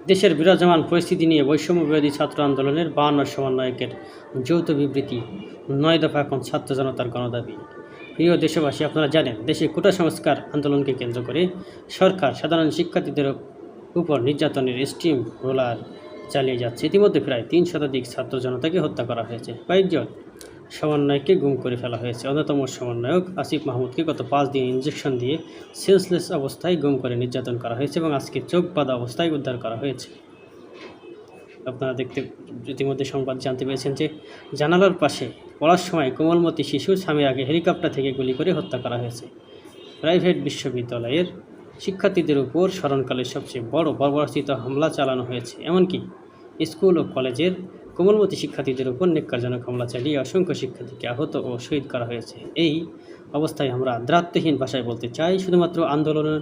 দেশের বিরাজমান পরিস্থিতি নিয়ে বৈষম্য বিরোধী ছাত্র আন্দোলনের ৫২ সমন্বয়কের যৌথ বিবৃতি, ৯ দফা এখন ছাত্র জনতার গণদাবি। প্রিয় দেশবাসী, আপনারা জানেন, দেশে কোটা সংস্কার আন্দোলনকে কেন্দ্র করে সরকার সাধারণ শিক্ষার্থীদের উপর নির্যাতনের স্টিম রোলার চালিয়ে যাচ্ছে। ইতিমধ্যে প্রায় ৩ শতাধিক ছাত্র জনতাকে হত্যা করা হয়েছে, কয়েকজন সমন্বয়ককে গুম করে ফেলা হয়েছে। অন্যতম সমন্বয়ক আসিফ মাহমুদকে গত ৫ দিন ইঞ্জেকশন দিয়ে সেন্সলেস অবস্থায় গুম করে নির্যাতন করা হয়েছে এবং আজকে চোখ বাঁধা অবস্থায় উদ্ধার করা হয়েছে। আপনারা ইতিমধ্যে সংবাদ জানতে পেরেছেন যে জানালার পাশে পড়ার সময় কোমলমতি শিশু সামিরাকে হেলিকপ্টার থেকে গুলি করে হত্যা করা হয়েছে। প্রাইভেট বিশ্ববিদ্যালয়ের শিক্ষার্থীদের উপর স্মরণকালের সবচেয়ে বড় বর্বরচিত হামলা চালানো হয়েছে। এমনকি স্কুল ও কলেজের কোমলমতি শিক্ষার্থীদের উপর ন্যাক্কারজনক হামলা চালিয়ে অসংখ্য শিক্ষার্থীকে আহত ও শহীদ করা হয়েছে। এই অবস্থায় আমরা দ্রাত্যহীন ভাষায় বলতে চাই, শুধুমাত্র আন্দোলনের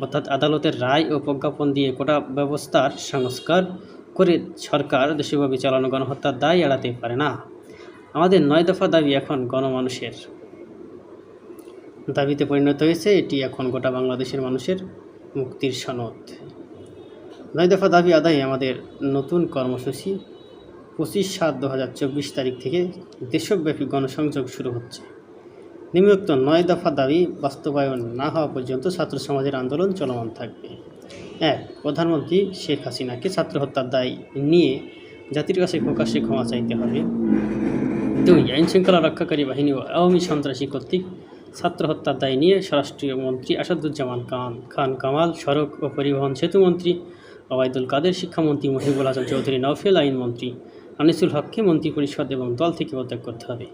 অর্থাৎ আদালতের রায় ও প্রজ্ঞাপন দিয়ে কোটা ব্যবস্থার সংস্কার করে সরকার দেশব্যাপী চালানো গণহত্যার দায় এড়াতে পারে না। আমাদের ৯ দফা দাবি এখন গণমানুষের দাবিতে পরিণত হয়েছে। এটি এখন গোটা বাংলাদেশের মানুষের মুক্তির সনদ। ৯ দফা দাবি আদায়ে আমাদের নতুন কর্মসূচি ২৫/৭/২০২৪ তারিখ থেকে দেশব্যাপী গণসংযোগ শুরু হচ্ছে। নিম্নোক্ত ৯ দফা দাবি বাস্তবায়ন না হওয়া পর্যন্ত ছাত্র সমাজের আন্দোলন চলমান থাকবে। ১. প্রধানমন্ত্রী শেখ হাসিনাকে ছাত্র হত্যার দায় নিয়ে জাতির কাছে প্রকাশ্যে ক্ষমা চাইতে হবে। ২. আইনশৃঙ্খলা রক্ষাকারী বাহিনী ও আওয়ামী সন্ত্রাসী কর্তৃক ছাত্র হত্যার দায় নিয়ে স্বরাষ্ট্রমন্ত্রী আসাদুজ্জামান খান কামাল, সড়ক ও পরিবহন সেতুমন্ত্রী ওবায়দুল কাদের, শিক্ষামন্ত্রী মহিবুল হাসান চৌধুরী নওফেল, আইনমন্ত্রী আনিসুল হককে মন্ত্রিপরিষদ এবং দল থেকে পদত্যাগ করতে হবে।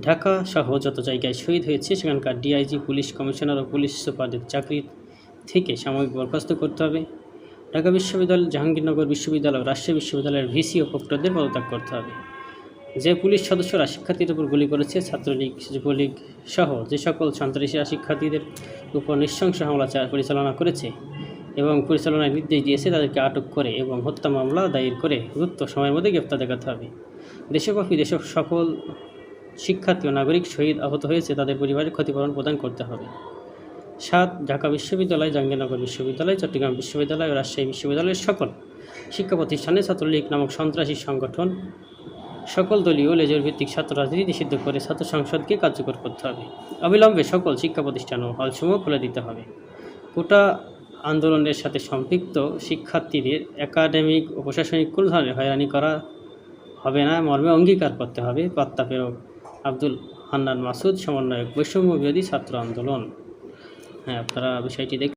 ঢাকা সহ যত জায়গায় শহীদ হয়েছে সেখানকার ডিআইজি, পুলিশ কমিশনার ও পুলিশ সুপারদের চাকরি থেকে সাময়িক বরখাস্ত করতে হবে। ঢাকা বিশ্ববিদ্যালয়, জাহাঙ্গীরনগর বিশ্ববিদ্যালয় ও রাজশাহী বিশ্ববিদ্যালয়ের ভিসি ও প্রক্টরদের পদত্যাগ করতে হবে। যে পুলিশ সদস্যরা শিক্ষার্থীদের উপর গুলি করেছে, ছাত্রলীগ, যুবলীগ সহ যে সকল সন্ত্রাসীরা শিক্ষার্থীদের উপর নৃশংস হামলা পরিচালনা করেছে এবং পরিচালনার নির্দেশ দিয়েছে, তাদেরকে আটক করে এবং হত্যা মামলা দায়ের করে দ্রুত সময়ের মধ্যে গ্রেপ্তার দেখাতে হবে। দেশব্যাপী যেসব সকল শিক্ষার্থী ও নাগরিক শহীদ আহত হয়েছে তাদের পরিবারের ক্ষতিপূরণ প্রদান করতে হবে। ৭. ঢাকা বিশ্ববিদ্যালয়, জাহাঙ্গীরনগর বিশ্ববিদ্যালয়, চট্টগ্রাম বিশ্ববিদ্যালয় ও রাজশাহী বিশ্ববিদ্যালয়ের সকল শিক্ষা প্রতিষ্ঠানে ছাত্রলীগ নামক সন্ত্রাসী সংগঠন সকল দলীয় লেজর ভিত্তিক ছাত্র রাজনীতি নিষিদ্ধ করে ছাত্র সংসদকে কার্যকর করতে হবে। অবিলম্বে সকল শিক্ষা প্রতিষ্ঠান ও হলসমূহ খুলে দিতে হবে। কোটা আন্দোলনের সাথে সম্পৃক্ত শিক্ষার্থীদের একাডেমিক ও প্রশাসনিক কোনো ধরনের হয়রানি করা হবে না মর্মে অঙ্গীকার করতে হবে। বার্তা প্রেরক আব্দুল হান্নান মাসুদ, সমন্বয়ক, বৈষম্য বিরোধী ছাত্র আন্দোলন। আপনারা বিষয়টি